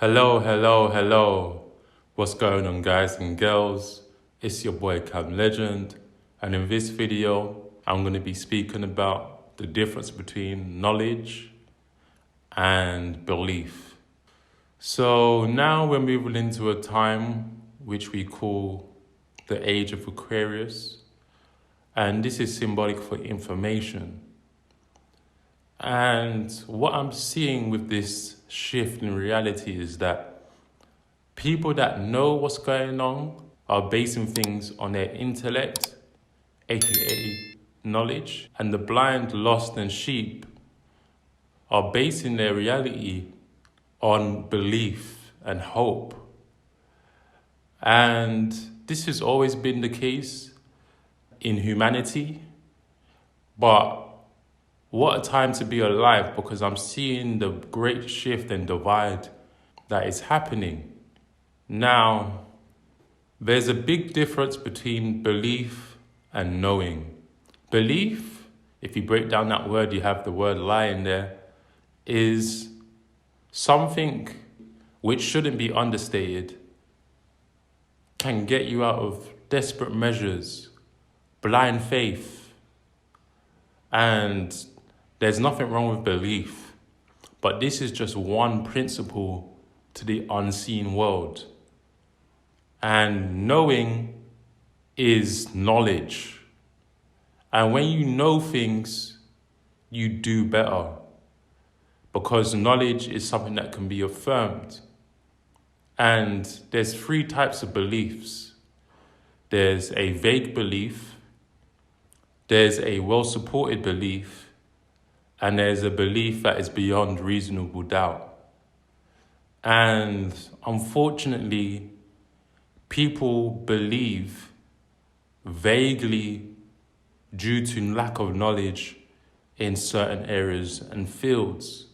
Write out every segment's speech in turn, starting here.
Hello. What's going on, guys and girls? It's your boy Cam Legend, and in this video, I'm going to be speaking about the difference between knowledge and belief. So now we're moving into a time which we call the age of Aquarius, and this is symbolic for information. And what I'm seeing with this shift in reality is that people that know what's going on are basing things on their intellect, aka knowledge, and the blind, lost, and sheep are basing their reality on belief and hope. And this has always been the case in humanity, but what a time to be alive, because I'm seeing the great shift and divide that is happening. Now, there's a big difference between belief and knowing. Belief, if you break down that word, you have the word lie in there, is something which shouldn't be understated, can get you out of desperate measures, blind faith, and there's nothing wrong with belief, but this is just one principle to the unseen world. And knowing is knowledge. And when you know things, you do better, because knowledge is something that can be affirmed. And there's three types of beliefs. There's a vague belief, there's a well-supported belief, and there's a belief that is beyond reasonable doubt. And unfortunately, people believe vaguely due to lack of knowledge in certain areas and fields.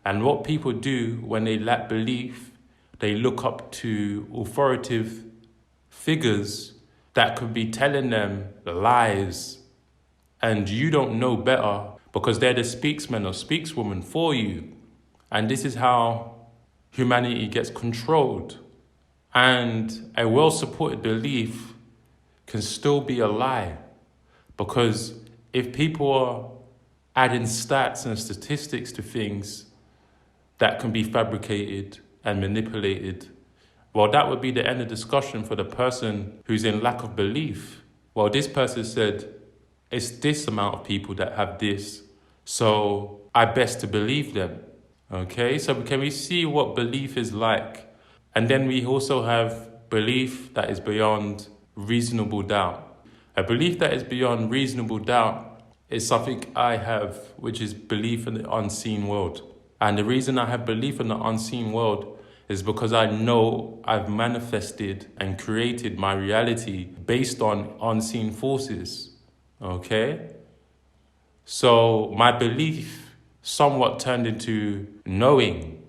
And what people do when they lack belief, they look up to authoritative figures that could be telling them lies, and you don't know better because they're the spokesman or spokeswoman for you. And this is how humanity gets controlled. And a well-supported belief can still be a lie, because if people are adding stats and statistics to things that can be fabricated and manipulated, well, that would be the end of discussion for the person who's in lack of belief. Well, this person said, it's this amount of people that have this, so I best to believe them. Okay, so can we see what belief is like? And then we also have belief that is beyond reasonable doubt. A belief that is beyond reasonable doubt is something I have, which is belief in the unseen world. And the reason I have belief in the unseen world is because I know I've manifested and created my reality based on unseen forces. Okay? So my belief somewhat turned into knowing.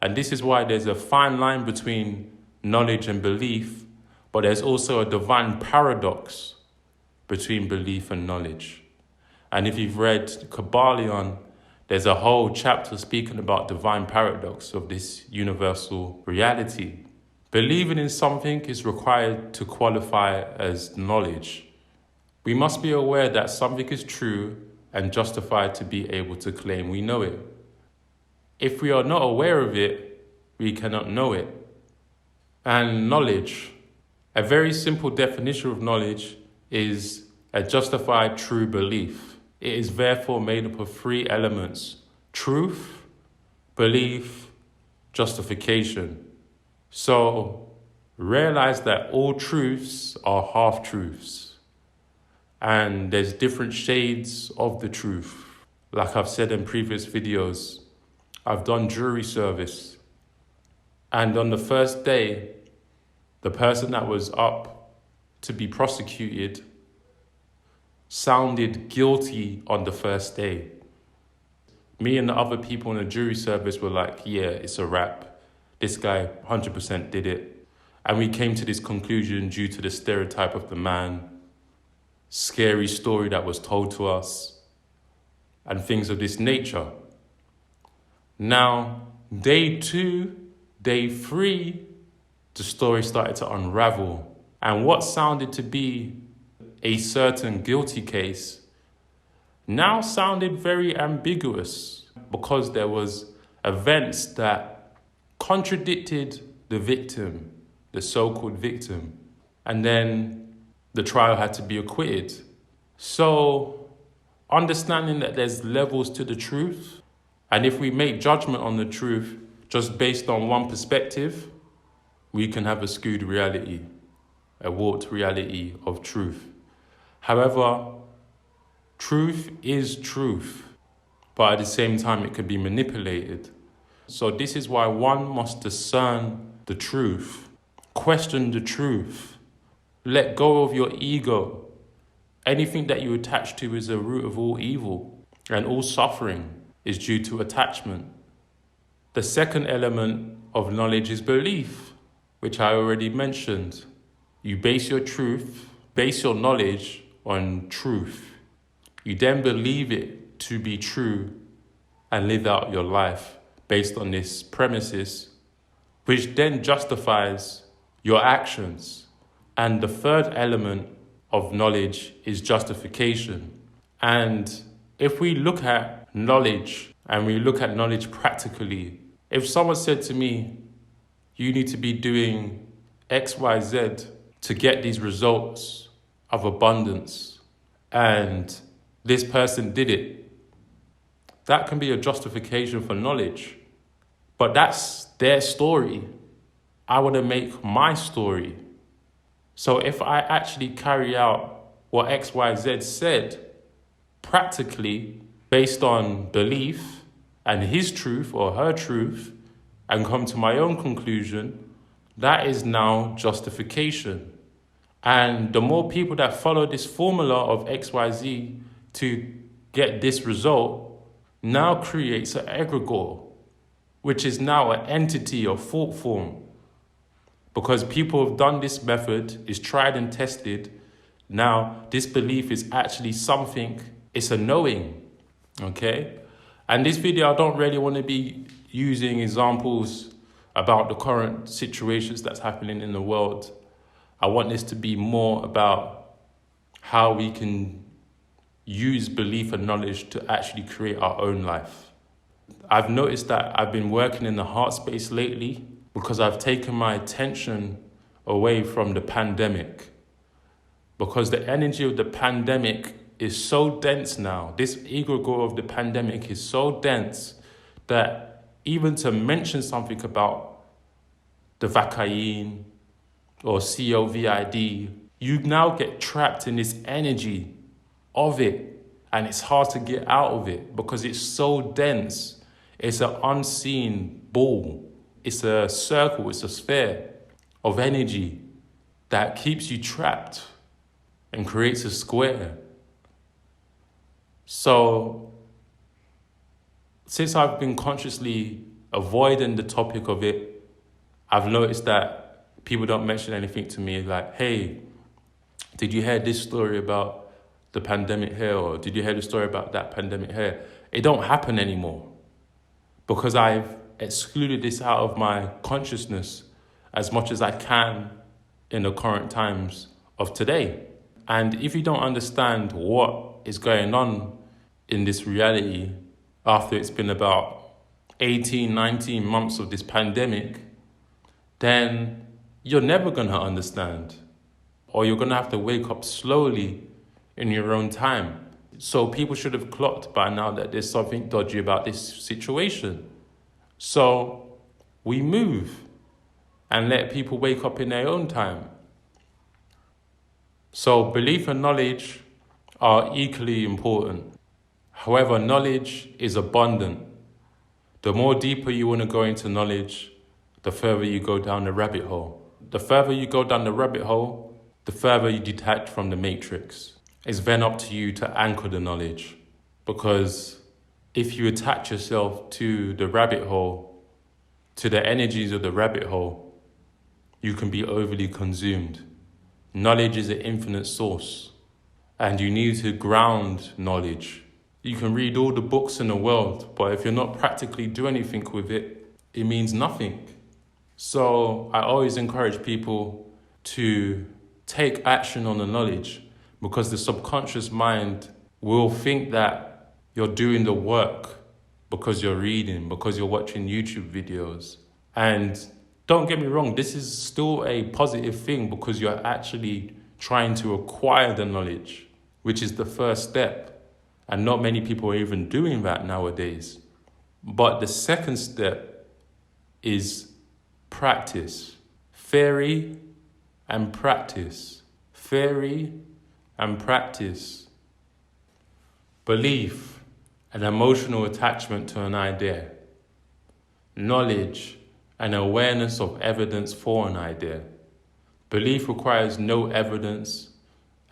And this is why there's a fine line between knowledge and belief, but there's also a divine paradox between belief and knowledge. And if you've read Kabbalion, there's a whole chapter speaking about divine paradox of this universal reality. Believing in something is required to qualify as knowledge. We must be aware that something is true and justified to be able to claim we know it. If we are not aware of it, we cannot know it. And knowledge, a very simple definition of knowledge is a justified true belief. It is therefore made up of three elements: truth, belief, justification. So realize that all truths are half-truths. And there's different shades of the truth. Like I've said in previous videos, I've done jury service. And on the first day, the person that was up to be prosecuted sounded guilty on the first day. Me and the other people in the jury service were like, yeah, it's a wrap. This guy 100% did it. And we came to this conclusion due to the stereotype of the man, scary story that was told to us, and things of this nature. Now, day 2 Day 3, the story started to unravel. And what sounded to be a certain guilty case now sounded very ambiguous, because there was events that contradicted the victim, the so-called victim. And then the trial had to be acquitted. So understanding that there's levels to the truth, and if we make judgment on the truth just based on one perspective, we can have a skewed reality, a warped reality of truth. However, truth is truth, but at the same time it can be manipulated. So this is why one must discern the truth, question the truth, let go of your ego. Anything that you attach to is the root of all evil, and all suffering is due to attachment. The second element of knowledge is belief, which I already mentioned. You base your knowledge on truth. You then believe it to be true and live out your life based on this premises, which then justifies your actions. And the third element of knowledge is justification. And if we look at knowledge, and we look at knowledge practically, if someone said to me, you need to be doing X, Y, Z to get these results of abundance, and this person did it, that can be a justification for knowledge. But that's their story. I want to make my story. So if I actually carry out what X, Y, Z said practically based on belief and his truth or her truth, and come to my own conclusion, that is now justification. And the more people that follow this formula of XYZ to get this result now creates an egregore, which is now an entity of thought form. Because people have done this method, is tried and tested. Now, this belief is actually something, it's a knowing, okay? And this video, I don't really want to be using examples about the current situations that's happening in the world. I want this to be more about how we can use belief and knowledge to actually create our own life. I've noticed that I've been working in the heart space lately because I've taken my attention away from the pandemic. Because the energy of the pandemic is so dense now. This egregore of the pandemic is so dense that even to mention something about the Vakayin or COVID, you now get trapped in this energy of it, and it's hard to get out of it because it's so dense. It's an unseen ball. It's a circle, it's a sphere of energy that keeps you trapped and creates a square. So, since I've been consciously avoiding the topic of it, I've noticed that people don't mention anything to me like, hey, did you hear this story about the pandemic here? Or did you hear the story about that pandemic here? It don't happen anymore because I've excluded this out of my consciousness as much as I can in the current times of today. And if you don't understand what is going on in this reality after it's been about 18, 19 months of this pandemic, then you're never going to understand. Or you're going to have to wake up slowly in your own time. So people should have clocked by now that there's something dodgy about this situation. So we move and let people wake up in their own time. So belief and knowledge are equally important. However, knowledge is abundant. The more deeper you want to go into knowledge, the further you go down the rabbit hole. The further you go down the rabbit hole, the further you detach from the matrix. It's then up to you to anchor the knowledge. Because if you attach yourself to the rabbit hole, to the energies of the rabbit hole, you can be overly consumed. Knowledge is an infinite source, and you need to ground knowledge. You can read all the books in the world, but if you're not practically doing anything with it, it means nothing. So I always encourage people to take action on the knowledge, because the subconscious mind will think that you're doing the work because you're reading, because you're watching YouTube videos. And don't get me wrong, this is still a positive thing because you're actually trying to acquire the knowledge, which is the first step. And not many people are even doing that nowadays. But the second step is practice. Theory and practice. Theory and practice. Belief, an emotional attachment to an idea. Knowledge, an awareness of evidence for an idea. Belief requires no evidence,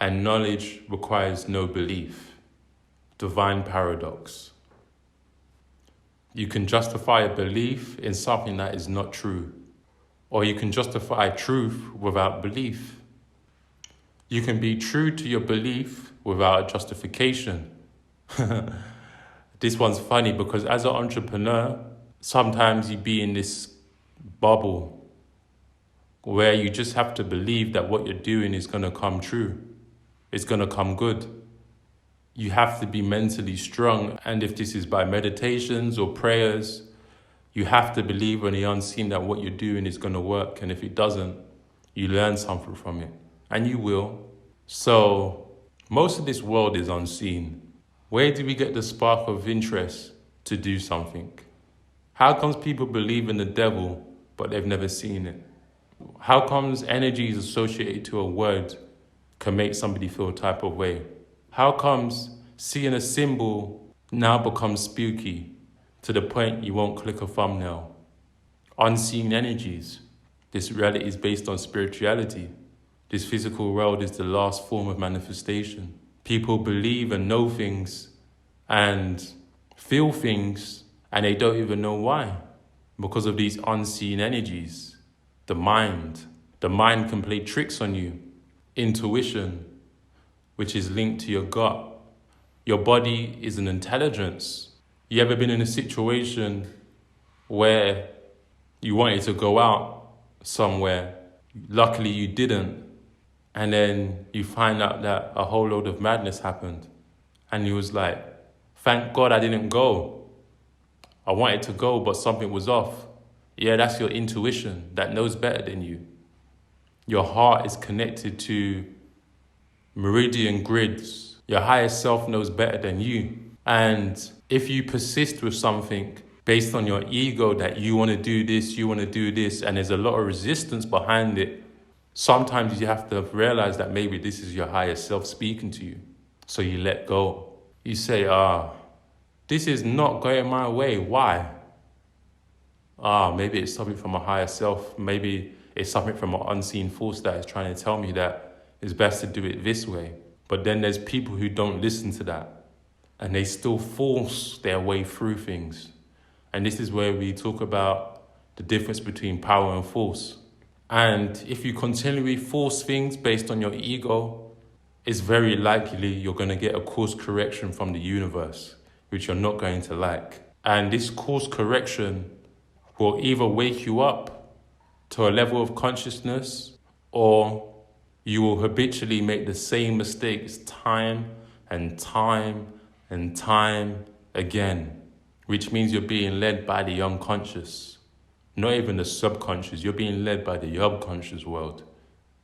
and knowledge requires no belief. Divine paradox. You can justify a belief in something that is not true, or you can justify truth without belief. You can be true to your belief without justification. This one's funny because as an entrepreneur, sometimes you be in this bubble where you just have to believe that what you're doing is going to come true. It's going to come good. You have to be mentally strong. And if this is by meditations or prayers, you have to believe in the unseen that what you're doing is going to work. And if it doesn't, you learn something from it. And you will. So most of this world is unseen. Where do we get the spark of interest to do something? How comes people believe in the devil, but they've never seen it? How comes energies associated to a word can make somebody feel a type of way? How comes seeing a symbol now becomes spooky to the point you won't click a thumbnail? Unseen energies. This reality is based on spirituality. This physical world is the last form of manifestation. People believe and know things and feel things and they don't even know why. Because of these unseen energies. The mind can play tricks on you. Intuition, which is linked to your gut. Your body is an intelligence. You ever been in a situation where you wanted to go out somewhere, luckily you didn't, and then you find out that a whole load of madness happened, and you was like, thank God I didn't go. I wanted to go, but something was off. Yeah, that's your intuition that knows better than you. Your heart is connected to meridian grids. Your higher self knows better than you. And if you persist with something based on your ego that you want to do this, and there's a lot of resistance behind it, sometimes you have to realize that maybe this is your higher self speaking to you. So you let go. You say, this is not going my way. Why? Maybe it's something from a higher self. Maybe it's something from an unseen force that is trying to tell me that it's best to do it this way. But then there's people who don't listen to that. And they still force their way through things. And this is where we talk about the difference between power and force. And if you continually force things based on your ego, it's very likely you're going to get a course correction from the universe, which you're not going to like. And this course correction will either wake you up to a level of consciousness, or you will habitually make the same mistakes time and time and time again, which means you're being led by the unconscious, not even the subconscious. You're being led by the subconscious world.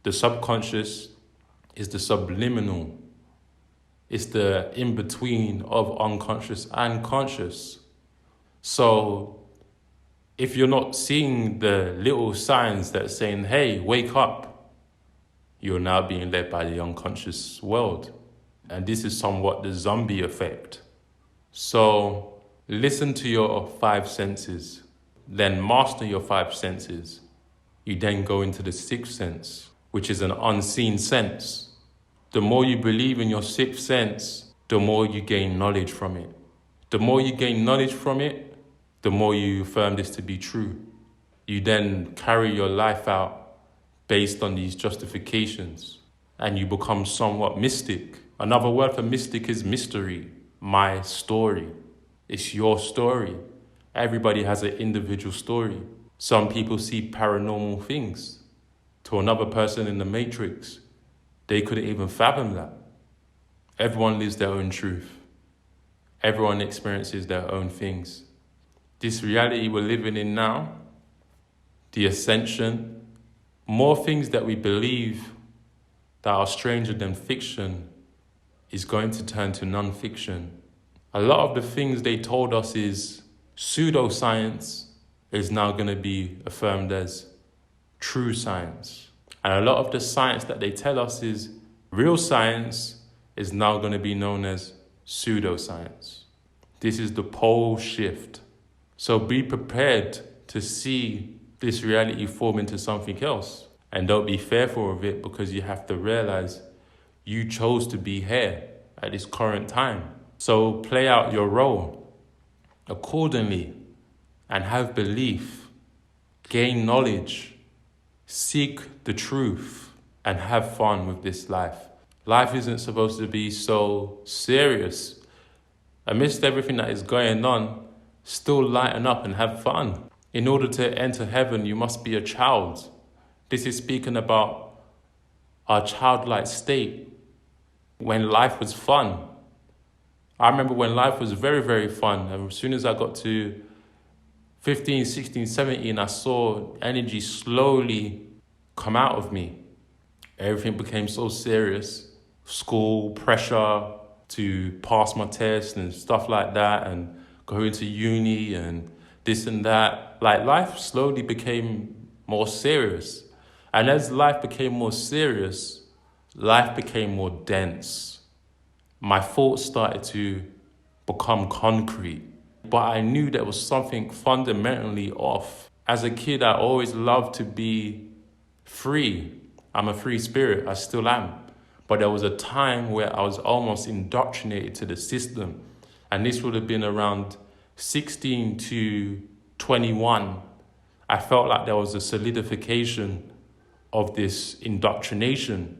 The subconscious is the subliminal. It's the in-between of unconscious and conscious. So if you're not seeing the little signs that are saying, hey, wake up, you're now being led by the unconscious world. And this is somewhat the zombie effect. So listen to your 5 senses, then master your 5 senses. You then go into the 6th sense, which is an unseen sense. The more you believe in your 6th sense, the more you gain knowledge from it. The more you gain knowledge from it, the more you affirm this to be true. You then carry your life out based on these justifications, and you become somewhat mystic. Another word for mystic is mystery. My story. It's your story. Everybody has an individual story. Some people see paranormal things. To another person in the Matrix, they couldn't even fathom that. Everyone lives their own truth. Everyone experiences their own things. This reality we're living in now, the ascension, more things that we believe that are stranger than fiction is going to turn to non-fiction. A lot of the things they told us is pseudoscience is now going to be affirmed as true science. And a lot of the science that they tell us is real science is now going to be known as pseudoscience. This is the pole shift. So be prepared to see this reality form into something else. And don't be fearful of it, because you have to realize you chose to be here at this current time. So play out your role accordingly and have belief, gain knowledge, seek the truth, and have fun with this life. Life isn't supposed to be so serious. Amidst everything that is going on, still lighten up and have fun. In order to enter heaven, you must be a child. This is speaking about our childlike state when life was fun. I remember when life was very, very fun. And as soon as I got to 15, 16, 17, I saw energy slowly come out of me. Everything became so serious. School, pressure to pass my test and stuff like that, and go into uni and this and that. Like, life slowly became more serious. And as life became more serious, life became more dense. My thoughts started to become concrete. But I knew there was something fundamentally off. As a kid, I always loved to be free. I'm a free spirit, I still am. But there was a time where I was almost indoctrinated to the system. And this would have been around 16 to 21. I felt like there was a solidification of this indoctrination.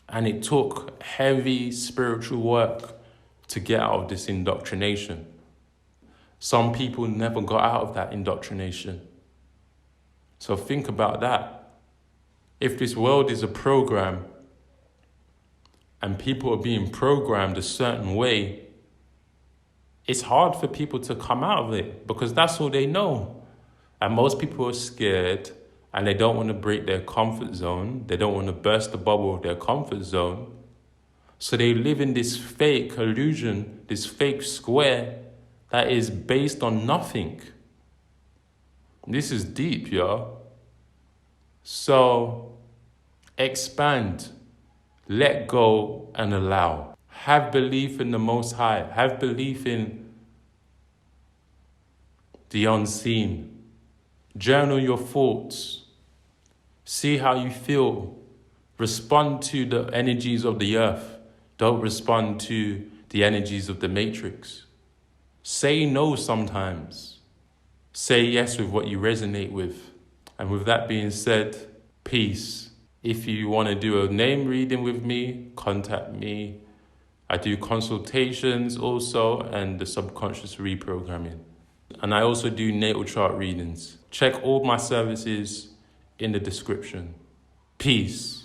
And it took heavy spiritual work to get out of this indoctrination. Some people never got out of that indoctrination. So think about that. If this world is a program and people are being programmed a certain way, it's hard for people to come out of it because that's all they know. And most people are scared and they don't want to break their comfort zone. They don't want to burst the bubble of their comfort zone. So they live in this fake illusion, this fake square that is based on nothing. This is deep, yo. So expand, let go, and allow. Have belief in the Most High. Have belief in the unseen. Journal your thoughts. See how you feel. Respond to the energies of the earth. Don't respond to the energies of the matrix. Say no sometimes. Say yes with what you resonate with. And with that being said, peace. If you want to do a name reading with me, contact me. I do consultations also and the subconscious reprogramming. And I also do natal chart readings. Check all my services in the description. Peace.